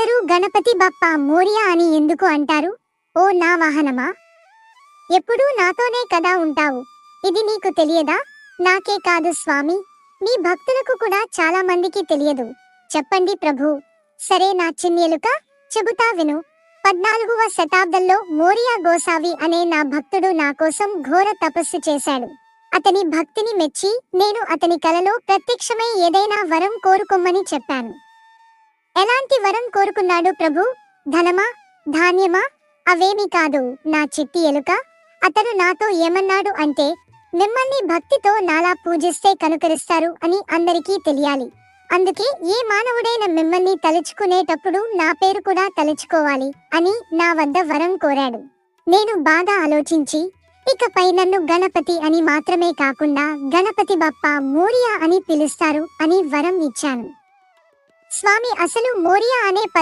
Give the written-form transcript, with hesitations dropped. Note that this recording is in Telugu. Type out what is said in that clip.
అందరూ గణపతి బప్పా మోరియా అని ఎందుకు అంటారు? ఓ నా వాహనమా, ఎప్పుడూ నాతోనే కదా ఉంటావు, ఇది నీకు తెలియదా? నాకే కాదు స్వామి, మీ భక్తులకు కూడా చాలా మందికి తెలియదు. చెప్పండి ప్రభూ. సరే నా చిన్నెలుక, చెబుతా విను. 14వ శతాబ్దంలో మోరియా గోసావి అనే నా భక్తుడు నా కోసం ఘోర తపస్సు చేశాడు. అతని భక్తిని మెచ్చి నేను అతని కలలో ప్రత్యక్షమై ఏదైనా వరం కోరుకోమని చెప్పాను. ఎలాంటి వరం కోరుకున్నాడు ప్రభు? ధనమా, ధాన్యమా? అవేమీ కాదు నా చిట్టి ఎలుక. అతను నాతో ఏమన్నాడు అంటే, మిమ్మల్ని భక్తితో నాలా పూజిస్తే కనుకరిస్తారు అని అందరికీ తెలియాలి. అందుకే ఏ మానవుడైన మిమ్మల్ని తలుచుకునేటప్పుడు నా పేరు కూడా తలుచుకోవాలి అని నా వద్ద వరం కోరాడు. నేను బాగా ఆలోచించి, ఇకపై నన్ను గణపతి అని మాత్రమే కాకుండా గణపతి బప్పా మోరియా అని పిలుస్తారు అని వరం ఇచ్చాను. స్వామి, అసలు మోరియా అనే పదాన్ని